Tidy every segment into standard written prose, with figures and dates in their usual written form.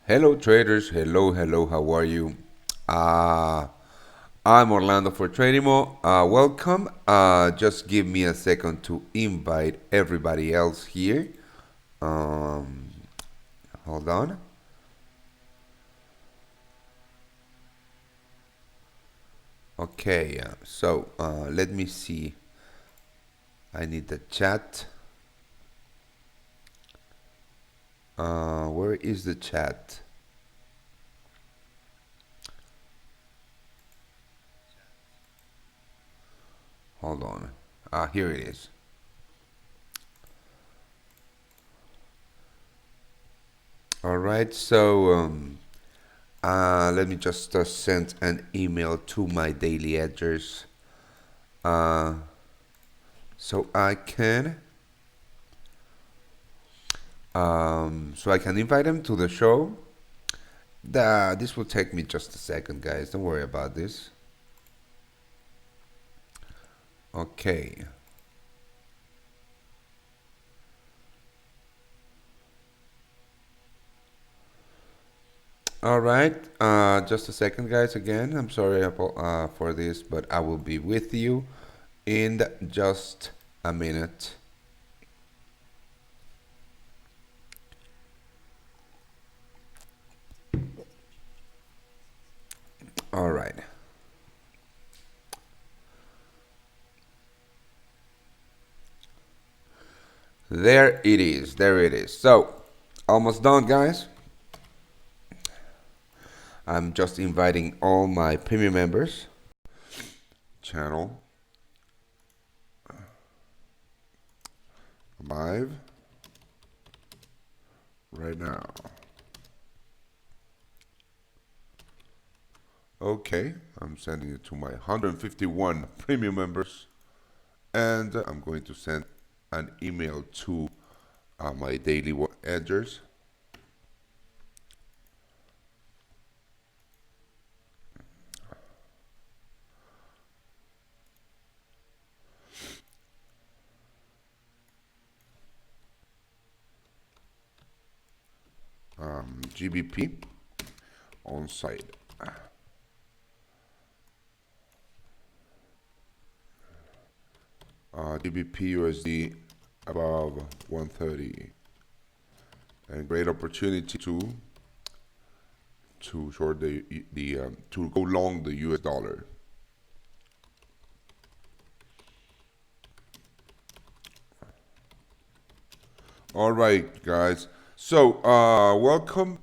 Hello, traders. Hello, hello. How are you? Uh, I'm Orlando for Tradimo. Welcome. Just give me a second to invite everybody else here. Um, Hold on. Okay. Let me see. I need the chat. Where is the chat? Hold on. Here it is. All right. Let me just send an email to my daily address. Uh, so I can so I can invite him to the show. This will take me just a second, guys. Don't worry about this. Okay. All right. Just a second, guys. Again, I'm sorry for this, but I will be with you in just a minute. All right. There it is. There it is. So, almost done, guys. I'm just inviting all my premium members. Channel live right now. Okay, I'm sending it to my 151 premium members, and I'm going to send an email to my daily edgers. GBP on site. GBP USD above 130, and great opportunity to short the to go long the US dollar. All right, guys. Welcome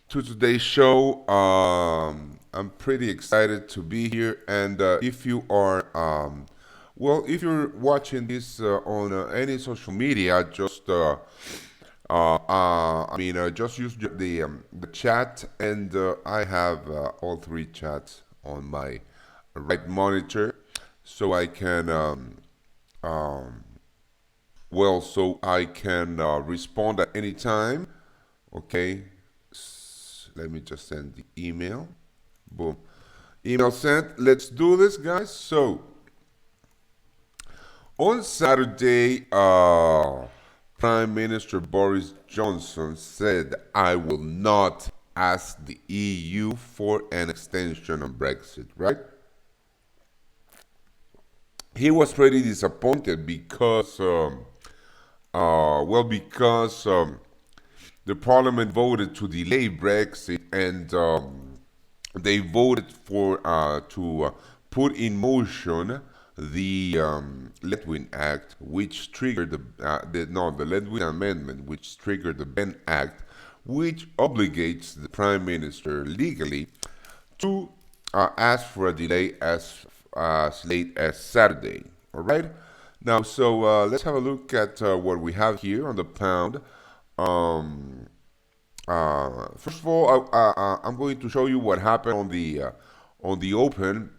to today's show. I'm pretty excited to be here, and if you are, if you're watching this on any social media, just use the chat, and I have all three chats on my right monitor, so I can um, so I can respond at any time. Okay, let me just send the email. Boom, email sent. Let's do this, guys. So on Saturday, Prime Minister Boris Johnson said, "I will not ask the EU for an extension on Brexit." Right? He was pretty disappointed because, the parliament voted to delay Brexit, and they voted for to put in motion the Letwin Act, which triggered the Letwin Amendment, which triggered the Benn Act, which obligates the Prime Minister legally to ask for a delay as late as Saturday. All right. Now, let's have a look at what we have here on the pound. Um, First of all, I'm going to show you what happened on the open.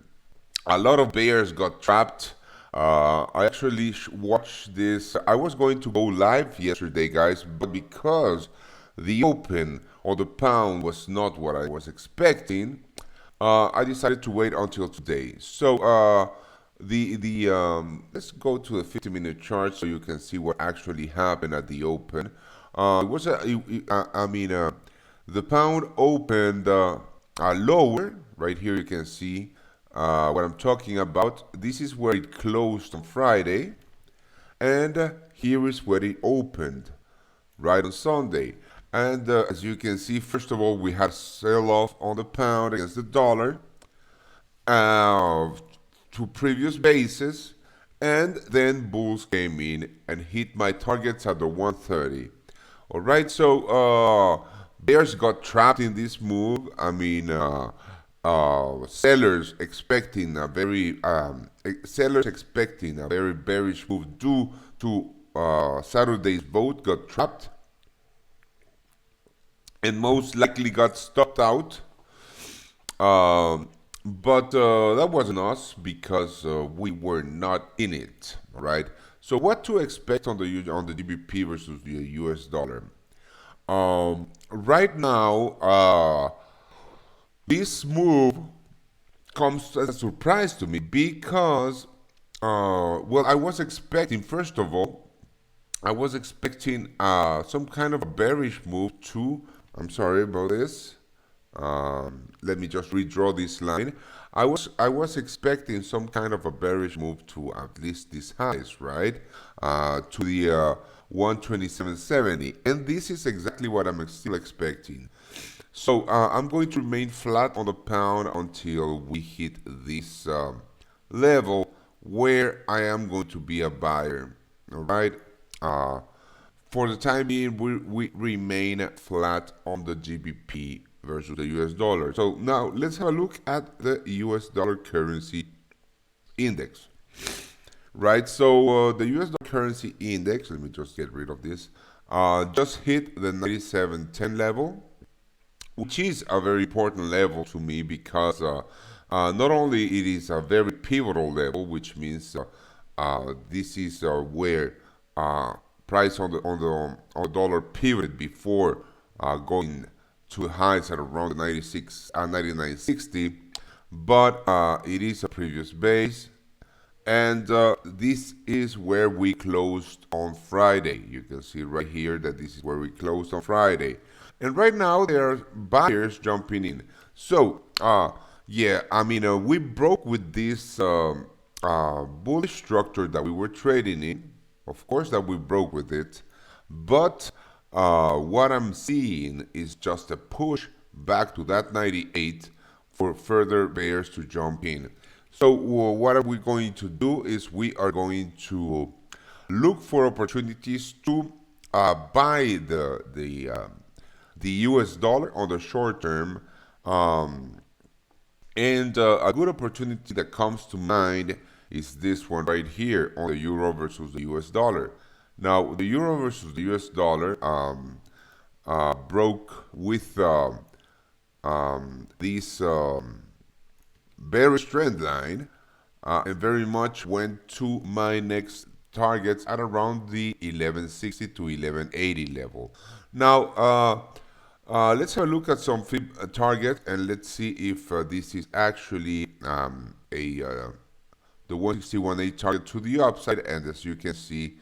A lot of bears got trapped. I actually watched this. I was going to go live yesterday, guys, but because the open or the pound was not what I was expecting, I decided to wait until today. Let's go to the 50-minute chart so you can see what actually happened at the open. It was a, I mean, The pound opened lower. Right here you can see what I'm talking about. This is where it closed on Friday, and here is where it opened right on Sunday. And as you can see, first of all, we had a sell-off on the pound against the dollar uh, to previous bases, and then bulls came in and hit my targets at the 130. All right, so bears got trapped in this move. I mean, sellers expecting a very bearish move due to Saturday's vote got trapped and most likely got stopped out. But that wasn't us because we were not in it, all right? So what to expect on the GBP versus the US dollar? Right now, this move comes as a surprise to me because, well, I was expecting, first of all, I was expecting some kind of a bearish move too. I'm sorry about this. Let me just redraw this line. I was expecting some kind of a bearish move to at least these highs, right? To the 127.70, and this is exactly what I'm still expecting. So I'm going to remain flat on the pound until we hit this level where I am going to be a buyer. All right. Uh, for the time being, we remain flat on the GBP versus the US dollar. So now let's have a look at the US dollar currency index. Right, so the US dollar currency index, let me just get rid of this, just hit the 97.10 level, which is a very important level to me because not only it is a very pivotal level, which means this is where price on the dollar pivoted before going to the highs at around the 99.60, but it is a previous base. And this is where we closed on Friday. You can see right here that this is where we closed on Friday. And right now there are buyers jumping in. So, yeah, I mean, we broke with this bullish structure that we were trading in. Of course that we broke with it. But what I'm seeing is just a push back to that 98 for further bears to jump in. So what are we going to do is we are going to look for opportunities to buy the US dollar on the short term. And a good opportunity that comes to mind is this one right here on the euro versus the US dollar. Now, the euro versus the US dollar broke with this bearish trend line and very much went to my next targets at around the 1160 to 1180 level. Now, let's have a look at some fib target and let's see if this is actually the 161.8 target to the upside, and as you can see,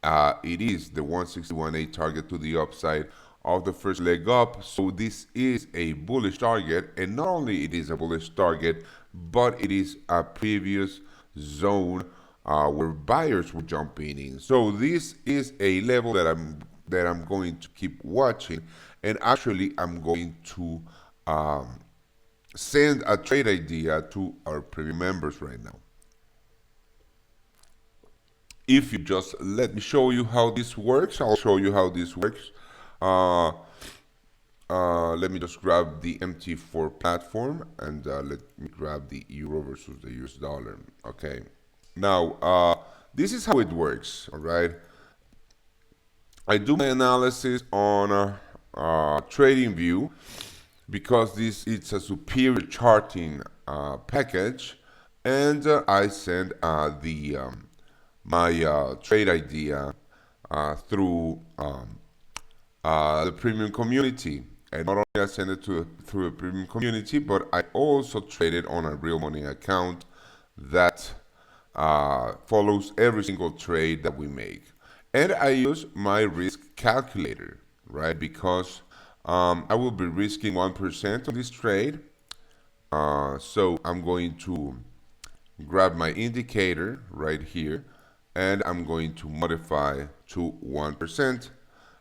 it is the 161.8 target to the upside of the first leg up. So this is a bullish target, and not only it is a bullish target, but it is a previous zone where buyers were jumping in. So this is a level that I'm going to keep watching, and actually I'm going to send a trade idea to our premium members right now. If you just let me show you how this works, I'll show you how this works. Uh, let me just grab the MT4 platform and let me grab the euro versus the US dollar. Okay. Now, this is how it works, all right? I do my analysis on TradingView because it's a superior charting package, and I send my trade idea through the premium community. And not only I send it through a premium community, but I also trade it on a real money account that follows every single trade that we make. And I use my risk calculator, right? Because I will be risking 1% on this trade. So I'm going to grab my indicator right here, and I'm going to modify to 1%.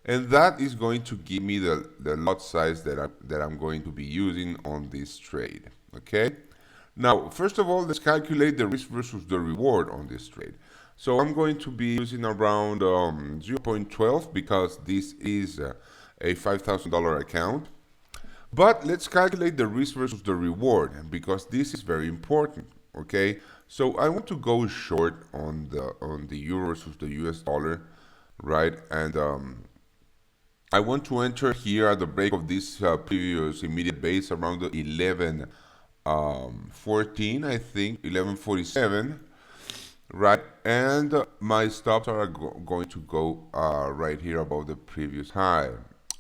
And that is going to give me the lot size that I'm going to be using on this trade. Okay. Now, first of all, let's calculate the risk versus the reward on this trade. So I'm going to be using around 0.12 because this is a $5,000 account. But let's calculate the risk versus the reward because this is very important. Okay, so I want to go short on the euro versus the US dollar, right? And I want to enter here at the break of this previous immediate base around the 11.14, I think 11.47, right? And my stops are going to go right here above the previous high,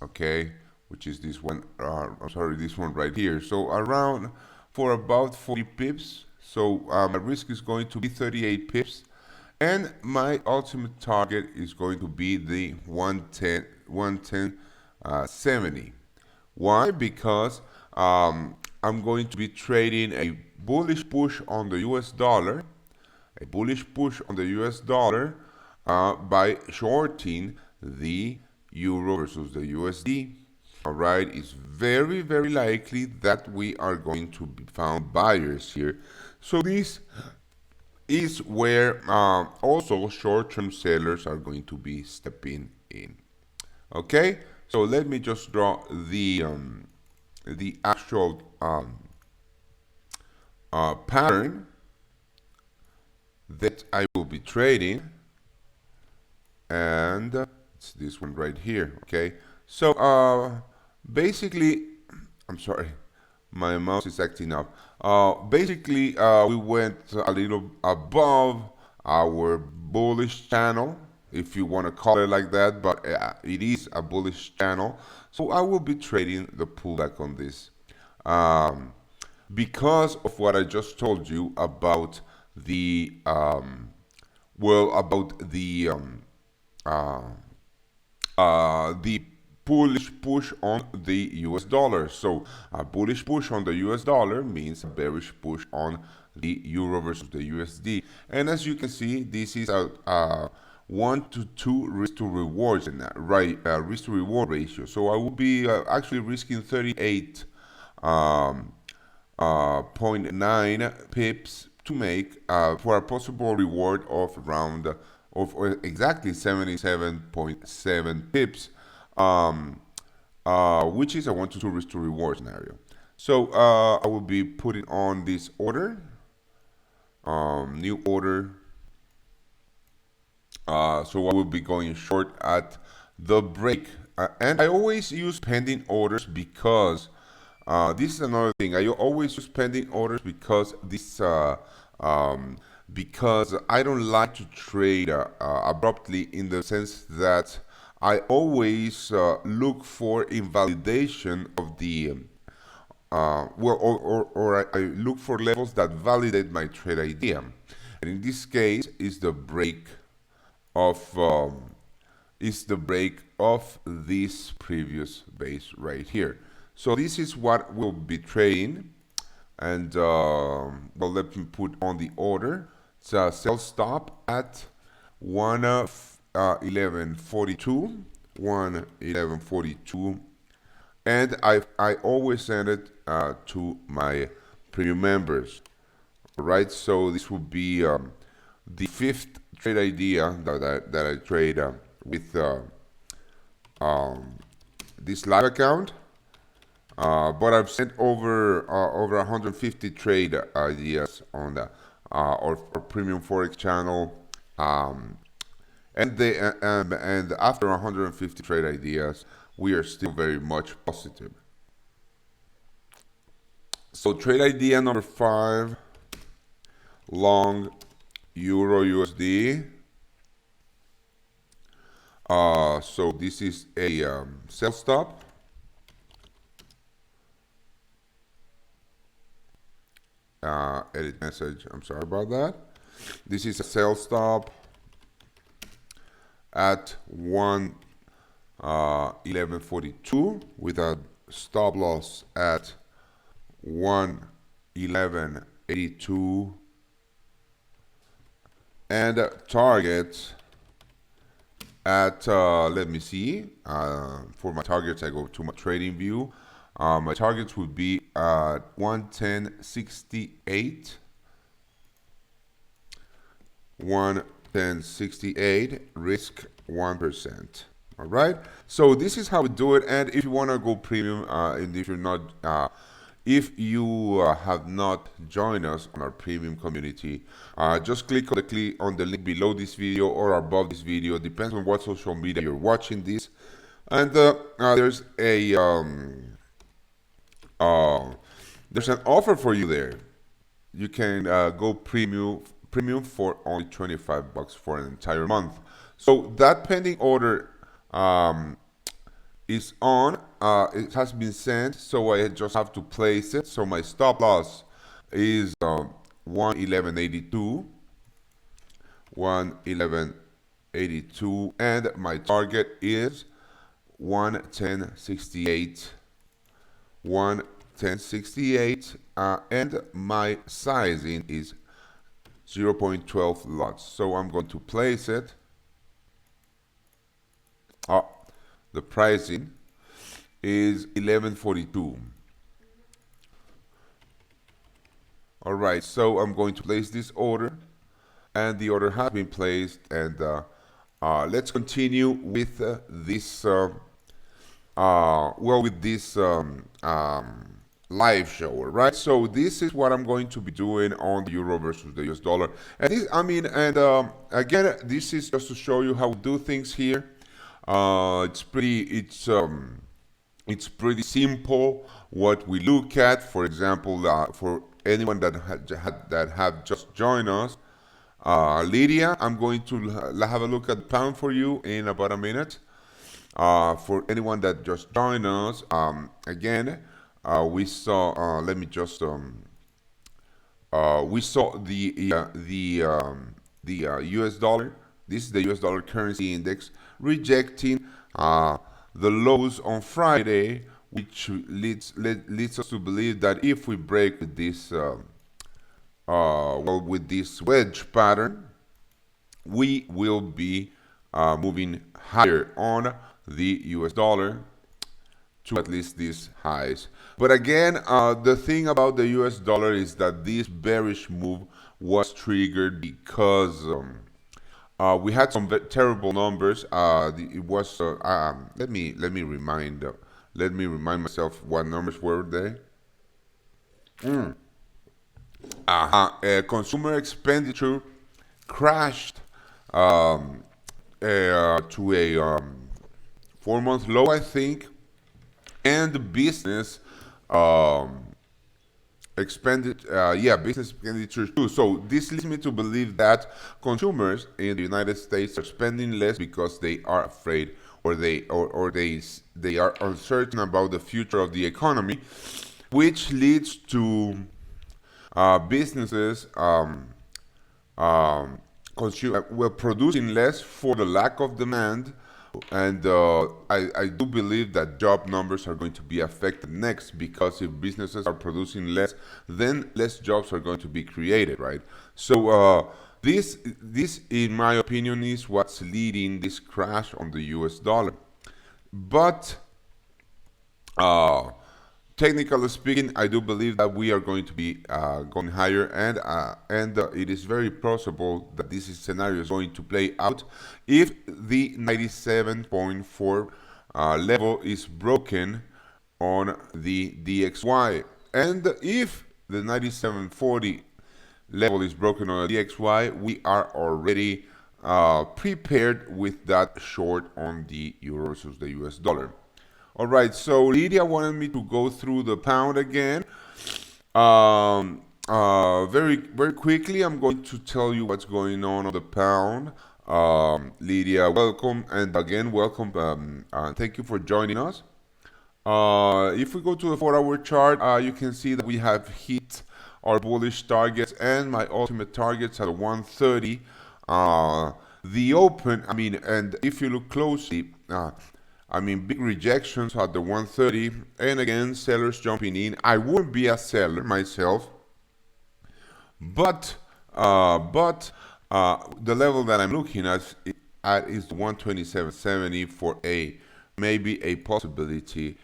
okay, which is this one. I'm sorry, this one right here. So around for about 40 pips. So my risk is going to be 38 pips, and my ultimate target is going to be the 110.70. Why? Because I'm going to be trading a bullish push on the US dollar, by shorting the euro versus the USD. All right, it's very, very likely that we are going to be found buyers here. So this is where also short-term sellers are going to be stepping in. Okay, so let me just draw the actual pattern that I will be trading, and it's this one right here. Okay, so basically, I'm sorry, my mouse is acting up. Basically, we went a little above our bullish channel, if you want to call it like that, but it is a bullish channel. So I will be trading the pullback on this. Because of what I just told you about the the bullish push on the US dollar. So a bullish push on the US dollar means a bearish push on the euro versus the USD. And as you can see, this is a 1 to 2 risk to reward risk to reward ratio. So I will be actually risking 38 0.9 pips to make for a possible reward of around of exactly 77.7 pips, which is a 1 to 2 risk to reward scenario. So I will be putting on this order, new order. So I will be going short at the break. And I always use pending orders because this is another thing. I always use pending orders because because I don't like to trade abruptly, in the sense that I always look for invalidation of the I look for levels that validate my trade idea. And in this case, is the break of this previous base right here. So this is what we'll be trading, and well, let me put on the order. It's a sell stop at 111.42, 111.42, and I always send it to my premium members. All right, so this will be the fifth trade idea that I trade with this live account. But I've sent over 150 trade ideas on the our premium forex channel, and after 150 trade ideas, we are still very much positive. So trade idea number 5, long euro USD. So this is a sell stop. Edit message, I'm sorry about that. This is a sell stop at 1 1142 with a stop loss at 11182 and target at let me see, for my targets I go to my trading view. My targets would be at 11068, 11068, risk 1%. All right, so this is how we do it. And if you want to go premium, and if you're not if you have not joined us on our premium community, just click on the link below this video or above this video. Depends on what social media you're watching this. And there's an offer for you there. You can go premium for only 25 bucks for an entire month. So that pending order is on. It has been sent, so I just have to place it. So my stop loss is 11182, 11182, and my target is 11068, 11068, and my sizing is 0.12 lots. So I'm going to place it. The pricing is 1142. All right, so I'm going to place this order, and the order has been placed. And let's continue with this live show, right? So this is what I'm going to be doing on the euro versus the US dollar. And this, again, this is just to show you how we do things here. It's pretty simple what we look at. For example, for anyone that have just joined us, Lydia, I'm going to have a look at the pound for you in about a minute. For anyone that just joined us, again, we saw. Let me just. We saw the U.S. dollar. This is the U.S. dollar currency index rejecting the lows on Friday, which leads us to believe that if we break with this with this wedge pattern, we will be moving higher on the US dollar to at least these highs. But again, the thing about the US dollar is that this bearish move was triggered because we had some terrible numbers. It was let me remind myself what numbers were they. Consumer expenditure crashed to a 4-month low, I think, and business business expenditures too. So this leads me to believe that consumers in the United States are spending less because they are afraid, or they are uncertain about the future of the economy, which leads to businesses producing less for the lack of demand. And I do believe that job numbers are going to be affected next, because if businesses are producing less, then less jobs are going to be created, right? So this in my opinion is what's leading this crash on the US dollar. But technically speaking, I do believe that we are going to be going higher, and it is very possible that this scenario is going to play out if the 97.4 level is broken on the DXY, and if the 97.40 level is broken on the DXY, we are already prepared with that short on the euro versus the US dollar. All right, so Lydia wanted me to go through the pound again. Very quickly, I'm going to tell you what's going on the pound. Lydia, welcome, and again, welcome. Thank you for joining us. If we go to the 4-hour chart, you can see that we have hit our bullish targets and my ultimate targets at 130. The open, and if you look closely, I mean, big rejections at the 130, and again, sellers jumping in. I wouldn't be a seller myself, but the level that I'm looking at is 127.70 for a maybe a possibility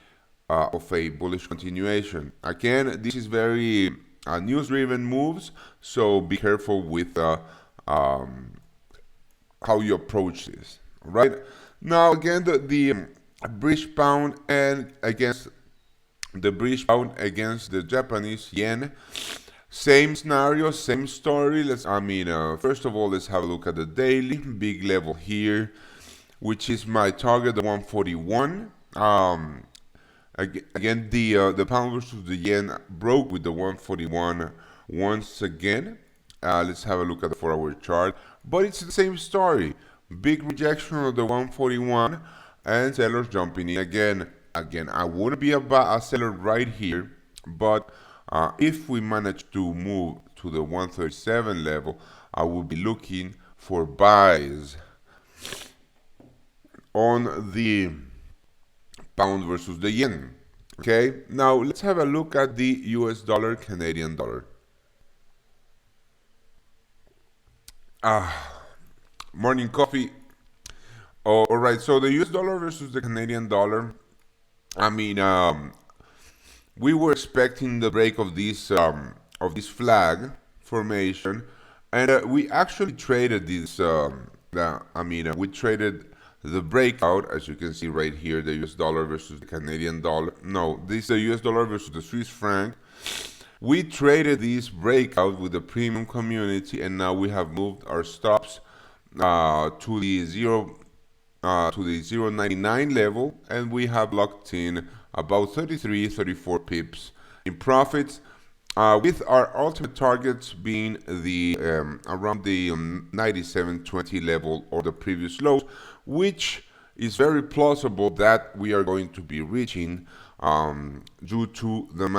of a bullish continuation. Again, this is very news-driven moves, so be careful with how you approach this. Right now, again, the British pound and against the British pound against the Japanese yen. Same scenario, same story. First of all, let's have a look at the daily big level here, which is my target, the 141. Again, the pound versus the yen broke with the 141 once again. Let's have a look at the 4-hour chart, but it's the same story. Big rejection of the 141 and sellers jumping in again. Again, I wouldn't be a seller right here, but if we manage to move to the 137 level, I will be looking for buys on the pound versus the yen. Okay, now let's have a look at the US dollar, Canadian dollar. Morning coffee. Oh, all right, so the US dollar versus the Canadian dollar. I mean, we were expecting the break of this flag formation, and we actually traded this. We traded the breakout, as you can see right here, the US dollar versus the Canadian dollar. No, this is the US dollar versus the Swiss franc. We traded this breakout with the premium community, and now we have moved our stops to the 0.99 level, and we have locked in about 34 pips in profits, with our ultimate targets being the around the 97.20 level or the previous lows, which is very plausible that we are going to be reaching due to the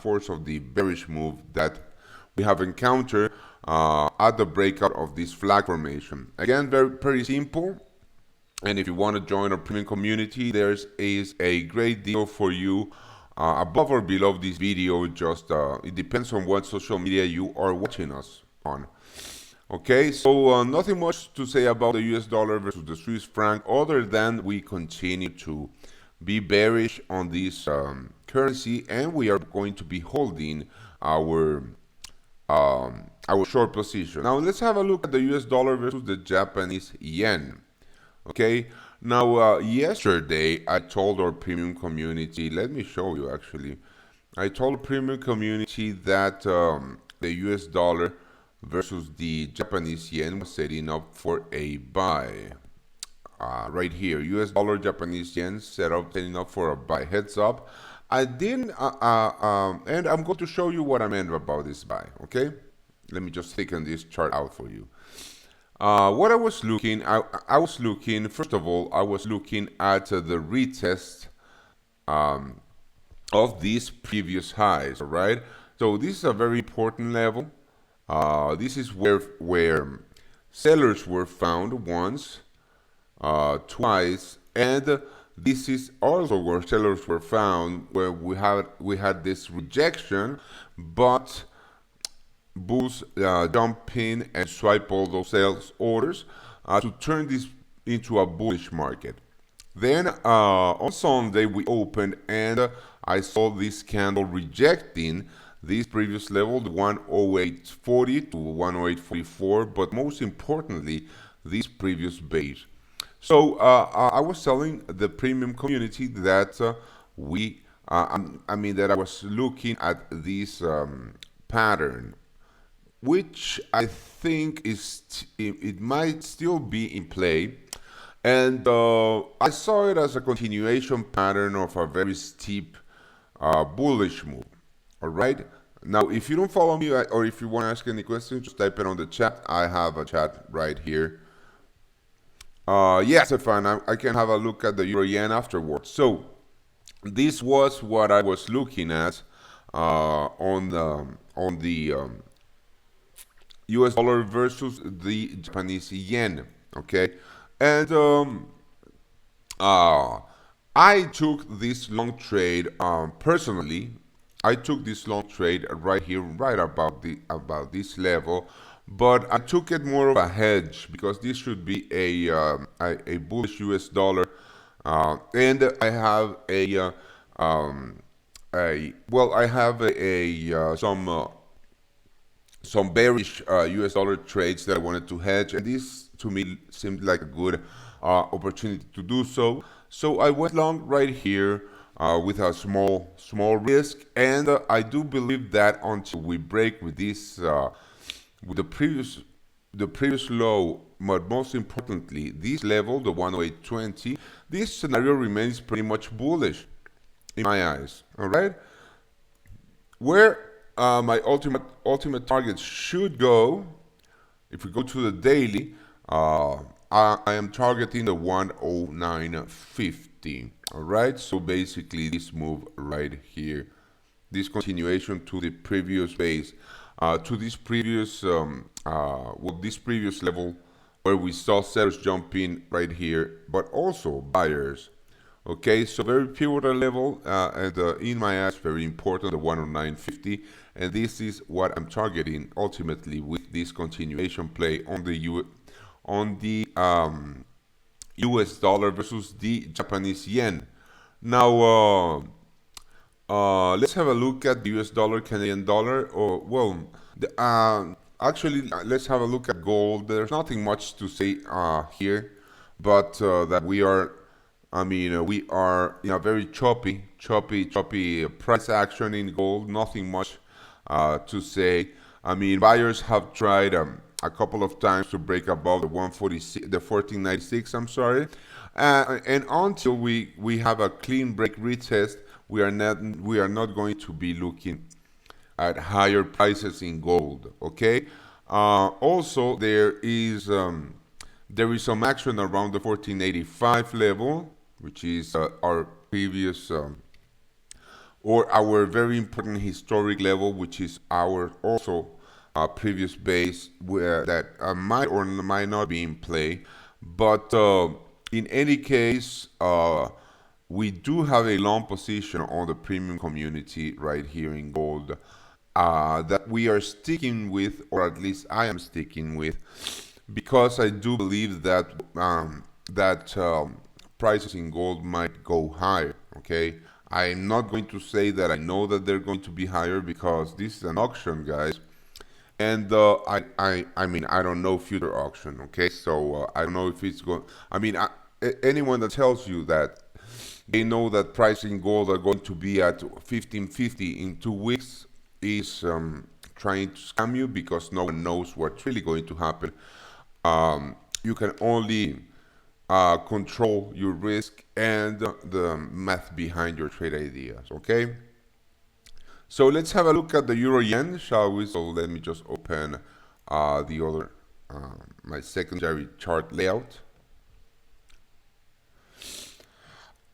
force of the bearish move that we have encountered at the breakout of this flag formation. Again, very simple. And if you want to join our premium community, there is a great deal for you above or below this video. Just it depends on what social media you are watching us on. Okay, so nothing much to say about the US dollar versus the Swiss franc, other than we continue to be bearish on this currency, and we are going to be holding our short position. Now let's have a look at the US dollar versus the Japanese yen. Okay, now yesterday I told our premium community, let me show you actually. I told premium community that the US dollar versus the Japanese yen was setting up for a buy. Right here, US dollar, Japanese yen setting up for a buy. Heads up. I didn't, and I'm going to show you what I meant about this buy. Okay, let me just thicken this chart out for you. What I was looking, I was looking, first of all, I was looking at the retest of these previous highs, all right? So this is a very important level. This is where sellers were found once, twice, and this is also where sellers were found, where we had this rejection, but bulls jump in and swipe all those sales orders to turn this into a bullish market. Then on Sunday we opened, and I saw this candle rejecting this previous level, the 108.40 to 108.44, but most importantly, this previous base. So I was telling the premium community that that I was looking at this pattern, which I think it might still be in play, and I saw it as a continuation pattern of a very steep bullish move. All right. Now, if you don't follow me, or if you want to ask any questions, just type it on the chat. I have a chat right here. Yes, Stefan, I can have a look at the euro yen afterwards. So this was what I was looking at on the US dollar versus the Japanese yen. Okay, and Uh, I took this long trade personally. I took this long trade right here, right about this level, but I took it more of a hedge because this should be a bullish U.S. dollar, and I have I have some bearish US dollar trades that I wanted to hedge, and this to me seemed like a good opportunity to do so. So I went long right here with a small risk, and I do believe that until we break with this with the previous low, but most importantly this level, the 108.20, this scenario remains pretty much bullish in my eyes. All right, where my ultimate target should go, if we go to the daily, I am targeting the 109.50. All right, so basically this move right here, this continuation to the previous base, to this previous this previous level where we saw sellers jump in right here, but also buyers. Okay, so very pivotal level, and in my eyes, very important, the 109.50, and this is what I'm targeting ultimately with this continuation play on the U.S. dollar versus the Japanese yen. Now, let's have a look at the US dollar, Canadian dollar, or well, actually, let's have a look at gold. There's nothing much to say here, but that we are, we are in a very choppy price action in gold. Nothing much to say. I mean, buyers have tried a couple of times to break above the 146, the 1496. I'm sorry, and until we have a clean break retest, we are not going to be looking at higher prices in gold. Okay. Also, there is some action around the 1485 level, which is our previous or our very important historic level, which is our also previous base where that might or might not be in play. But in any case, we do have a long position on the premium community right here in gold that we are sticking with, or at least I am sticking with, because I do believe that prices in gold might go higher. Okay, I'm not going to say that I know that they're going to be higher because this is an auction, guys, and I mean I don't know future auction. Okay, so I don't know if it's going. I mean, anyone that tells you that they know that price in gold are going to be at 1550 in 2 weeks is trying to scam you because no one knows what's really going to happen. You can only control your risk and the math behind your trade ideas. Okay. So let's have a look at the euro yen, shall we? So let me just open the other my secondary chart layout.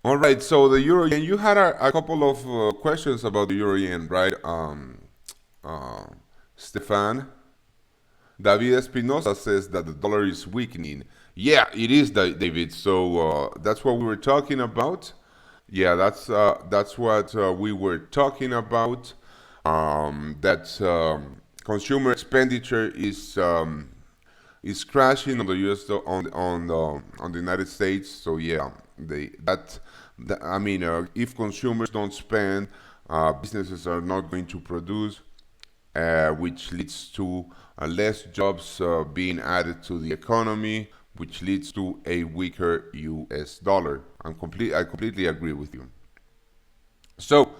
All right, so the euro yen. You had a couple of questions about the euro yen, right? Uh, Stefan. David Espinosa says that the dollar is weakening. Yeah, it is, David. So that's what we were talking about. Yeah, that's what we were talking about. That consumer expenditure is crashing on the U.S. On the United States. So yeah, I mean, if consumers don't spend, businesses are not going to produce, which leads to less jobs being added to the economy, which leads to a weaker U.S. dollar. I completely agree with you. So,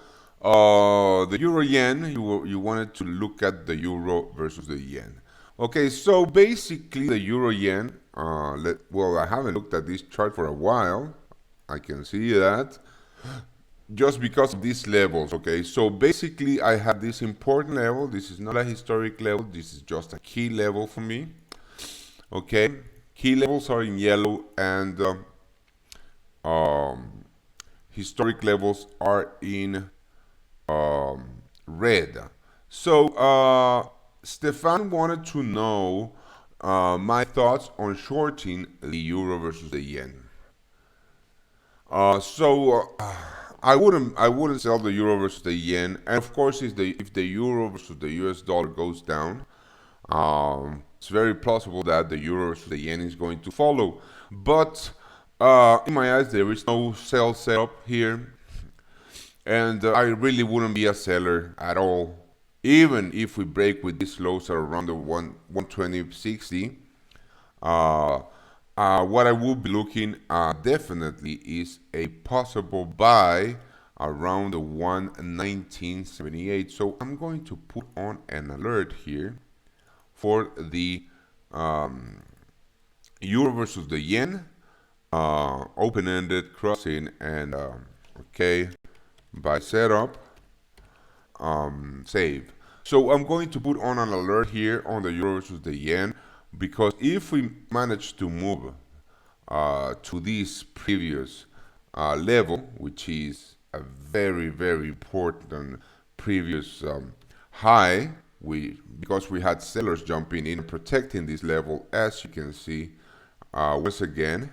the euro yen, you wanted to look at the euro versus the yen. Okay, so basically the euro yen, well, I haven't looked at this chart for a while. I can see that just because of these levels. Okay, so basically I have this important level. This is not a historic level. This is just a key level for me. Okay, key levels are in yellow, and historic levels are in red. So Stefan wanted to know my thoughts on shorting the euro versus the yen. I wouldn't sell the euro versus the yen, and of course, if the euro versus the US dollar goes down, it's very plausible that the euro versus the yen is going to follow. But in my eyes, there is no sell setup here, and I really wouldn't be a seller at all, even if we break with these lows at around the 120.60. Uh, what I will be looking definitely is a possible buy around the 119.78. So I'm going to put on an alert here for the um, euro versus the yen, open-ended crossing, and okay, buy setup, save. So I'm going to put on an alert here on the euro versus the yen, because if we manage to move to this previous level, which is a very, very important previous high, because we had sellers jumping in and protecting this level, as you can see, once again,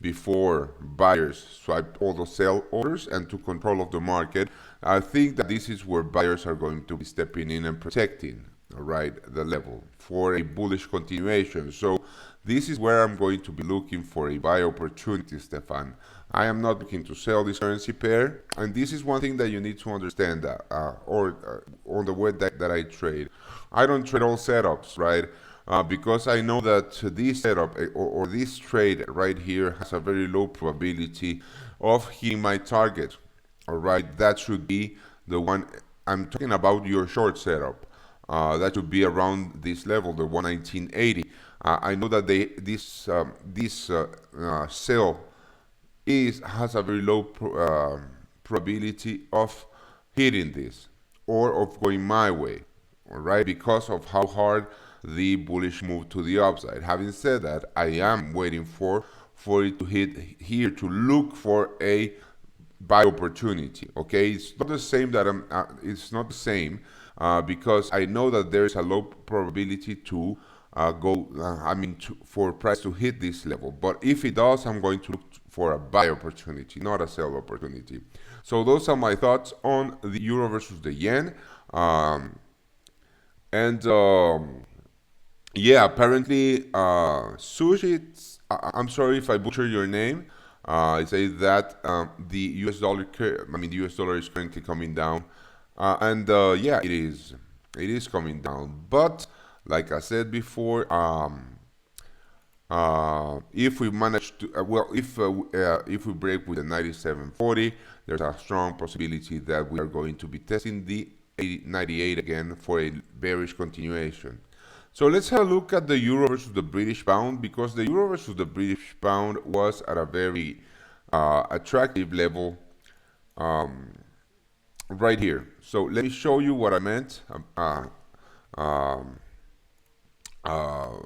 before buyers swiped all the sell orders and took control of the market. I think that this is where buyers are going to be stepping in and protecting, all right, the level for a bullish continuation. So this is where I'm going to be looking for a buy opportunity, Stefan. I am not looking to sell this currency pair, and this is one thing that you need to understand, on the way that I trade. I don't trade all setups, right? Because I know that this setup, or this trade right here has a very low probability of hitting my target. All right, that should be the one I'm talking about, your short setup. That should be around this level, the 119.80. I know that this sell has a very low probability of hitting this, or of going my way, all right, because of how hard the bullish move to the upside. Having said that, I am waiting for it to hit here to look for a buy opportunity. Okay, it's not the same that it's not the same, because I know that there is a low probability to for price to hit this level. But if it does, I'm going to look for a buy opportunity, not a sell opportunity. So those are my thoughts on the euro versus the yen. And Yeah, apparently, Sushi, I'm sorry if I butcher your name. It says that the US dollar, the US dollar is currently coming down, and yeah, it is. It is coming down. But like I said before, if we manage to, if we break with the 97.40, there's a strong possibility that we are going to be testing the 98 again for a bearish continuation. So let's have a look at the euro versus the British pound, because the euro versus the British pound was at a very attractive level right here. So let me show you what I meant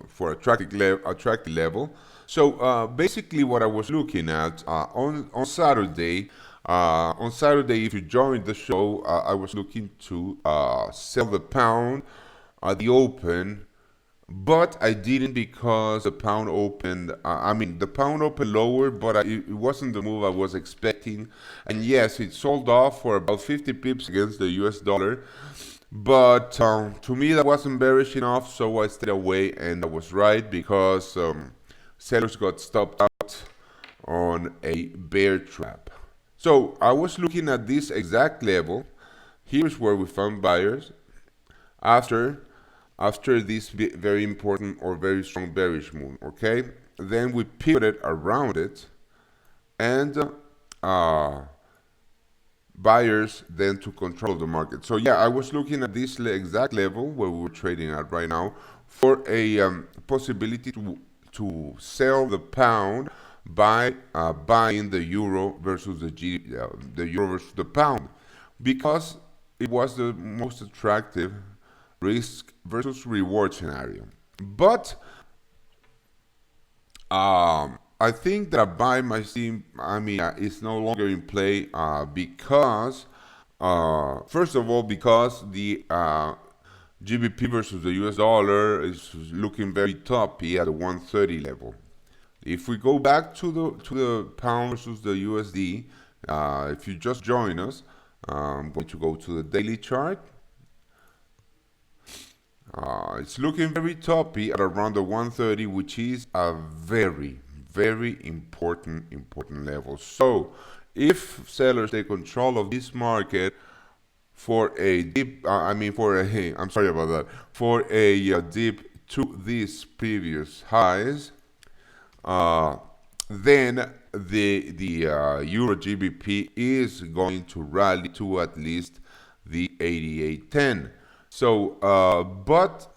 for attractive level. So basically, what I was looking at on Saturday. On Saturday, if you joined the show, I was looking to sell the pound at the open, but I didn't, because the pound opened. The pound opened lower, but it wasn't the move I was expecting. And yes, it sold off for about 50 pips against the US dollar. But to me, that wasn't bearish enough, so I stayed away, and I was right, because sellers got stopped out on a bear trap. So I was looking at this exact level. Here's where we found buyers after this very important or very strong bearish move. Okay, then we pivoted around it, and buyers then took control of the market. So yeah, I was looking at this exact level where we were trading at right now for a possibility to sell the pound by buying the euro versus the euro versus the pound, because it was the most attractive risk versus reward scenario. But I think that a buy might seem, it's no longer in play, because, first of all, because the GBP versus the US dollar is looking very toppy at the 130 level. If we go back to the pound versus the USD, if you just join us, I'm going to go to the daily chart. It's looking very toppy at around the 130, which is a very important level. So if sellers take control of this market for a dip, I'm sorry about that, for a dip to these previous highs, uh, then the Euro GBP is going to rally to at least the 88.10. So, but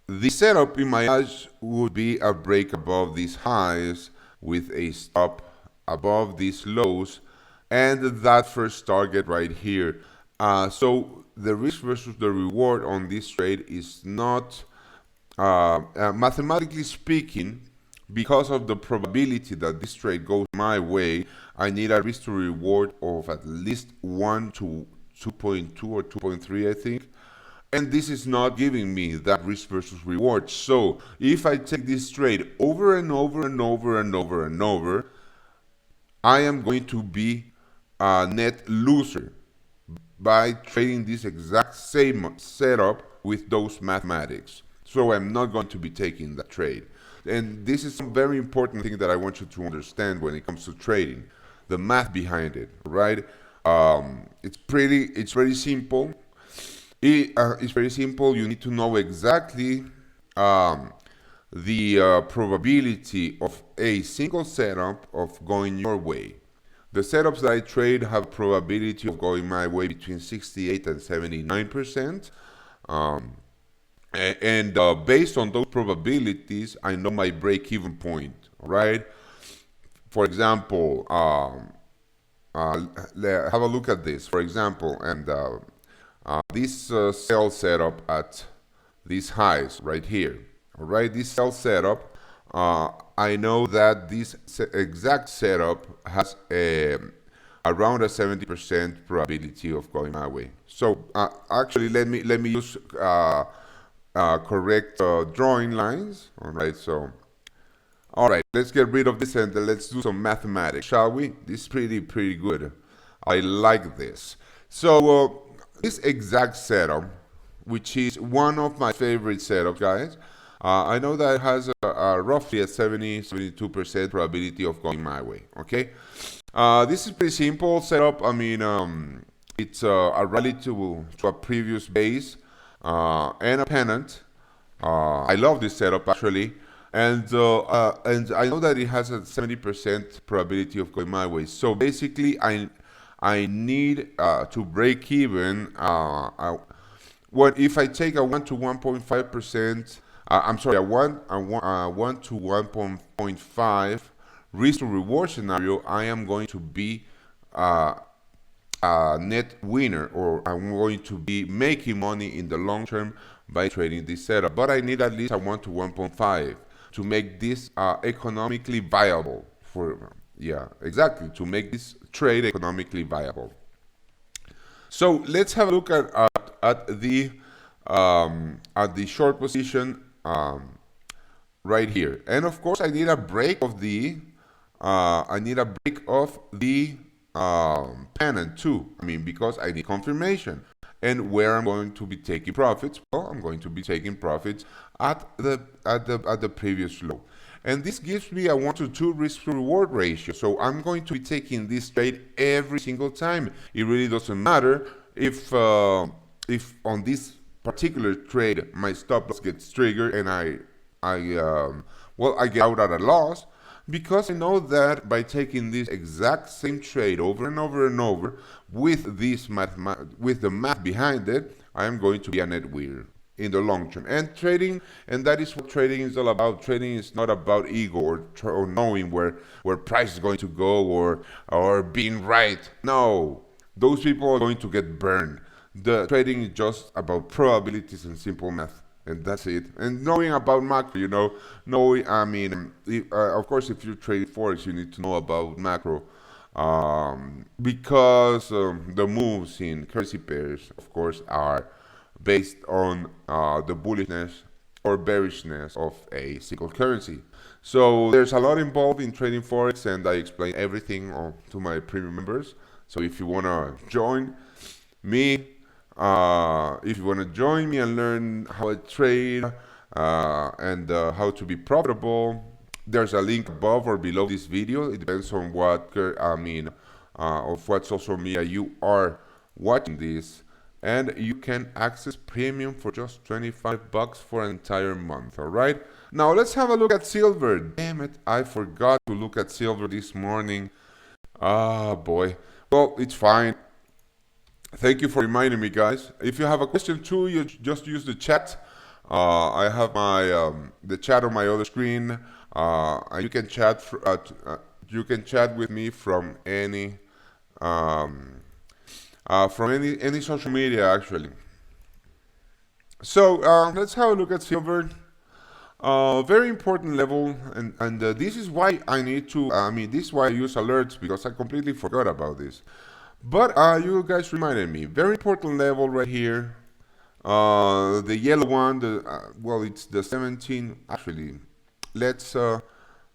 the setup in my eyes would be a break above these highs with a stop above these lows and that first target right here. So the risk versus the reward on this trade is not, mathematically speaking, because of the probability that this trade goes my way, I need a risk to reward of at least 1 to 2.2 or 2.3, I think. And this is not giving me that risk versus reward. So if I take this trade over and over and over and over and over, I am going to be a net loser by trading this exact same setup with those mathematics. So I'm not going to be taking that trade. And this is some very important thing that I want you to understand when it comes to trading, the math behind it, right? It's very simple. It's very simple. You need to know exactly um, the probability of a single setup of going your way. The setups that I trade have probability of going my way between 68 and 79%. Um, and based on those probabilities, I know my break-even point, right? For example, have a look at this. For example, and this sell setup at these highs right here. All right, this sell setup, I know that this exact setup has around a 70% probability of going my way. So actually, let me use correct drawing lines. All right, so all right, let's get rid of this and let's do some mathematics, shall we? This is pretty good. I like this. So this exact setup, which is one of my favorite setups, guys, I know that it has roughly a 72% probability of going my way, okay? This is pretty simple setup. I mean, it's a rally to a previous base and a pennant. I love this setup actually, and I know that it has a 70% probability of going my way. So basically, I need to break even. What if I take a 1 to 1.5%? I'm sorry, a 1 to 1.5 risk to reward scenario. I am going to be uh, a net winner, or I'm going to be making money in the long term by trading this setup. But I need at least a 1 to 1.5 to make this economically viable. Yeah, exactly, to make this trade economically viable. So let's have a look at the short position right here. And of course, I need a break of the pennant too. I mean, because I need confirmation. And where I'm going to be taking profits? Well, I'm going to be taking profits at the previous low. And this gives me a 1 to 2 risk to reward ratio. So I'm going to be taking this trade every single time. It really doesn't matter if on this particular trade my stop loss gets triggered and I get out at a loss, because I know that by taking this exact same trade over and over and over with with the math behind it, I am going to be a net winner in the long term. And that is what trading is all about. Trading is not about ego or knowing where price is going to go or being right. No, those people are going to get burned. The trading is just about probabilities and simple math, and that's it. And knowing about macro, knowing, I mean, of course, if you trade forex, you need to know about macro, because the moves in currency pairs, of course, are based on the bullishness or bearishness of a single currency. So there's a lot involved in trading forex, and I explain everything to my premium members. So if you want to join me, if you want to join me and learn how I trade and how to be profitable, there's a link above or below this video. It depends on of what social media you are watching this, and you can access premium for just 25 bucks for an entire month. All right, now let's have a look at silver. Damn it, I forgot to look at silver this morning. Ah, boy. Well, it's fine. Thank you for reminding me, guys. If you have a question too, you just use the chat. I have my the chat on my other screen. You can you can chat with me um, from any social media actually. So let's have a look at silver. Very important level, and this is why I need to. This is why I use alerts, because I completely forgot about this. But you guys reminded me. Very important level right here. The yellow one, well, it's the 17. Actually, let's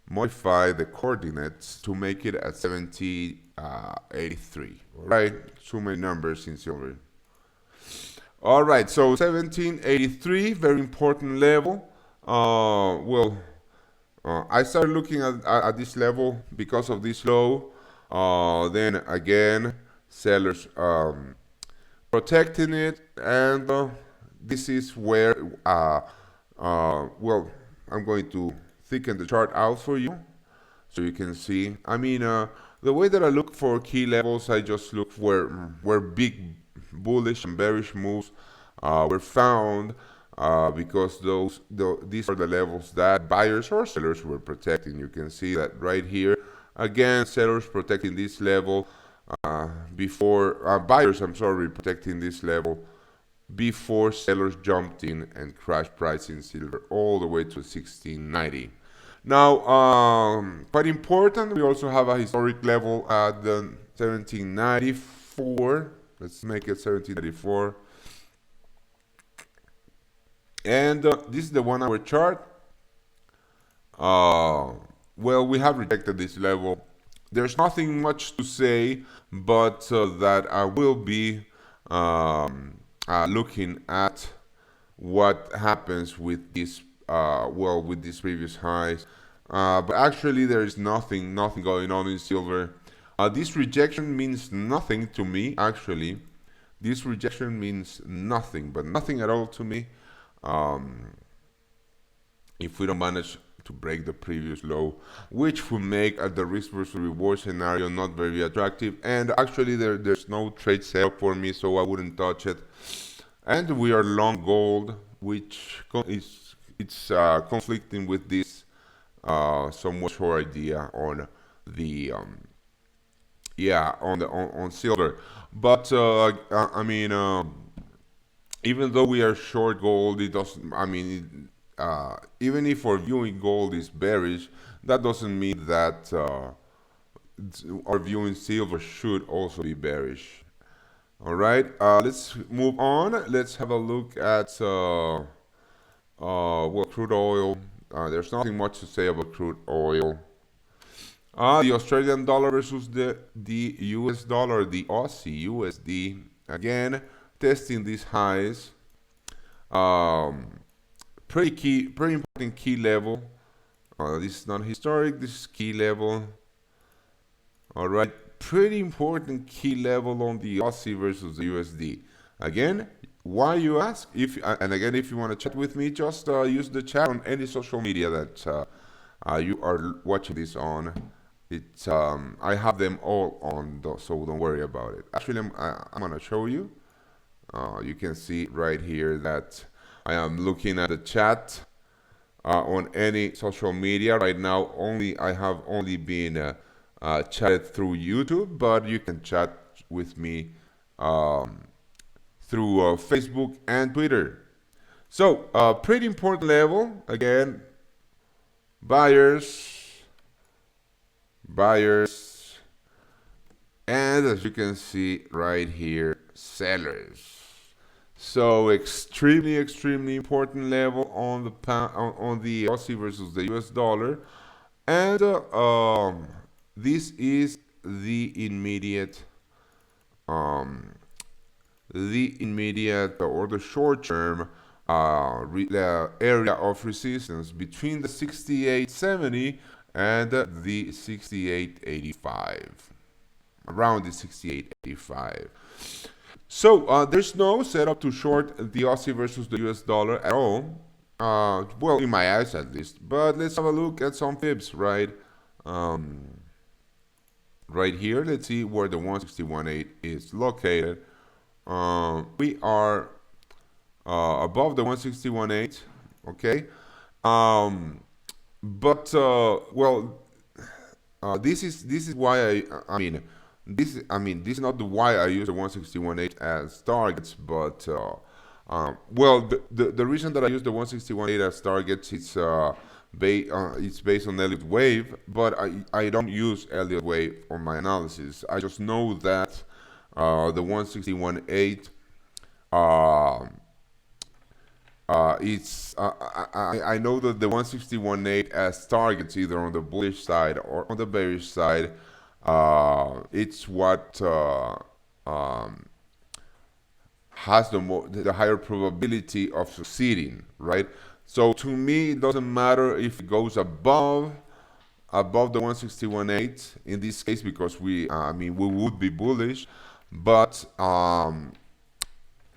modify the coordinates to make it at 1783. Right? Too many numbers in silver. All right, so 1783, very important level. I started looking at this level because of this low. Then again, sellers protecting it, and this is where, I'm going to thicken the chart out for you so you can see. The way that I look for key levels, I just look where big bullish and bearish moves were found, because these are the levels that buyers or sellers were protecting. You can see that right here. Again, sellers protecting this level before buyers, protecting this level before sellers jumped in and crashed price in silver all the way to 1690. Now, quite important, we also have a historic level at the 1794. Let's make it 1794. And this is the 1 hour chart. Well, we have rejected this level. There's nothing much to say, but that I will be looking at what happens with this, with these previous highs. But actually, there is nothing going on in silver. This rejection means nothing to me, actually. This rejection means nothing, but nothing at all to me. If we don't manage to break the previous low, which will make the risk versus reward scenario not very attractive. And actually, there's no trade sale for me, so I wouldn't touch it. And we are long gold, which is conflicting with this somewhat short idea on the on silver. But even though we are short gold, it doesn't. Even if our viewing gold is bearish, that doesn't mean that our viewing silver should also be bearish. All right, let's move on. Let's have a look at crude oil. There's nothing much to say about crude oil. The Australian dollar versus the US dollar, the Aussie USD, again testing these highs. Pretty important key level. This is not historic, this is key level. All right, pretty important key level on the Aussie versus the USD. Again, why, you ask? If you want to chat with me, just use the chat on any social media that you are watching this on. It's I have them all on, so don't worry about it. Actually, I'm gonna show you. You can see right here that I am looking at the chat on any social media right now. I have only been chatted through YouTube, but you can chat with me through Facebook and Twitter. So pretty important level. Again, buyers, and as you can see right here, sellers. So extremely important level on the on the Aussie versus the US dollar. And this is um, the immediate or the short term the area of resistance between the 68.70 and the 68.85, around the 68.85. So there's no setup to short the Aussie versus the US dollar at all. Well, in my eyes at least. But let's have a look at some fibs, right? Um, right here, let's see where the 161.8 is located. We are above the 161.8, okay? Um, but well, this is why this is not the why I use the 161.8 as targets, but well, the reason that I use the 161.8 as targets it's based on Elliott wave, but I don't use Elliott wave on my analysis. I just know that the 161.8 uh, it's I know that the 161.8 as targets either on the bullish side or on the bearish side. It's what um, has the higher probability of succeeding, right? So to me, it doesn't matter if it goes above the 161.8 in this case because we would be bullish, but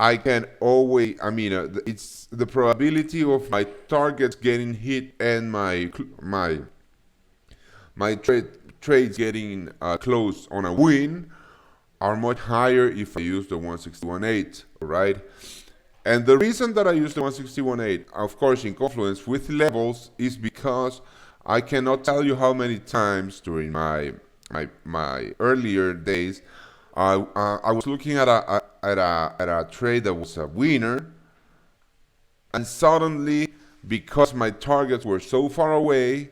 I can always, it's the probability of my targets getting hit and my trades getting closed on a win are much higher if I use the 161.8, right? And the reason that I use the 161.8, of course, in confluence with levels, is because I cannot tell you how many times during my earlier days I was looking at a trade that was a winner, and suddenly, because my targets were so far away,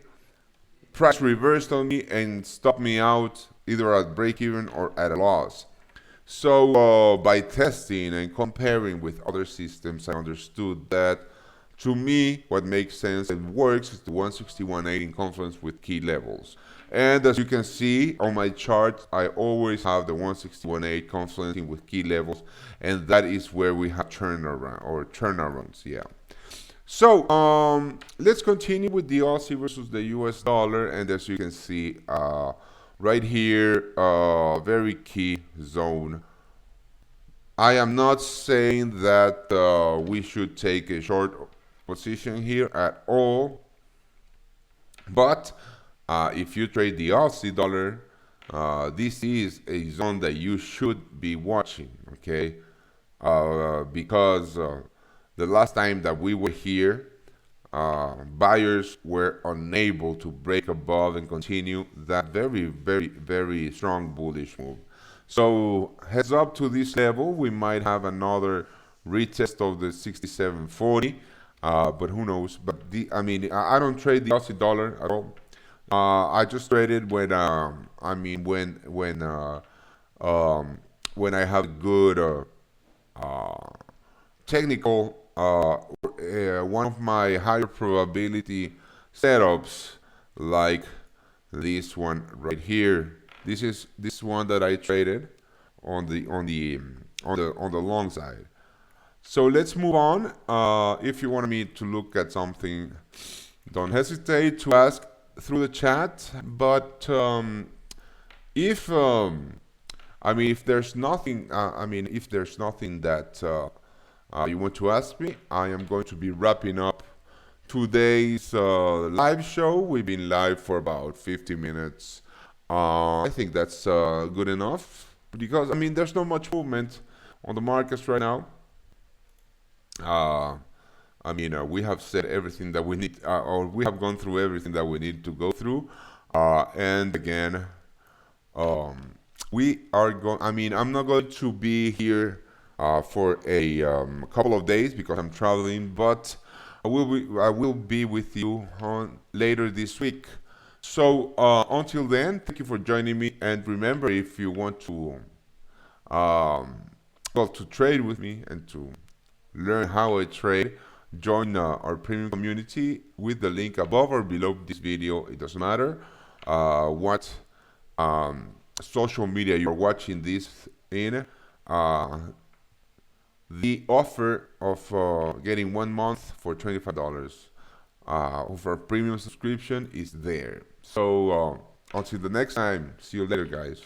price reversed on me and stopped me out either at break even or at a loss. So by testing and comparing with other systems, I understood that to me, what makes sense and works is the 161.8 in confluence with key levels. And as you can see on my chart, I always have the 161.8 confluencing with key levels, and that is where we have turnarounds. Yeah. So let's continue with the Aussie versus the US dollar, and as you can see right here, very key zone. I am not saying that we should take a short position here at all, but if you trade the Aussie dollar, this is a zone that you should be watching, okay? Because the last time that we were here, buyers were unable to break above and continue that very strong bullish move. So heads up to this level, we might have another retest of the 67.40, but who knows? But I don't trade the Aussie dollar at all. I just traded when I have good technical, one of my higher probability setups, like this one right here. This one that I traded on the long side. So let's move on. If you want me to look at something, don't hesitate to ask through the chat. But if if there's nothing, if there's nothing that you want to ask me, I am going to be wrapping up today's live show. We've been live for about 50 minutes. I think that's good enough because there's not much movement on the markets right now. We have said everything that we need, or we have gone through everything that we need to go through. And again, we are going. I'm not going to be here for a couple of days because I'm traveling, but I will be with you on later this week. So until then, thank you for joining me. And remember, if you want to to trade with me and to learn how I trade, join our premium community with the link above or below this video. It doesn't matter what social media you're watching this in. Uh, the offer of getting 1 month for $25 of our premium subscription is there. So until the next time, see you later, guys.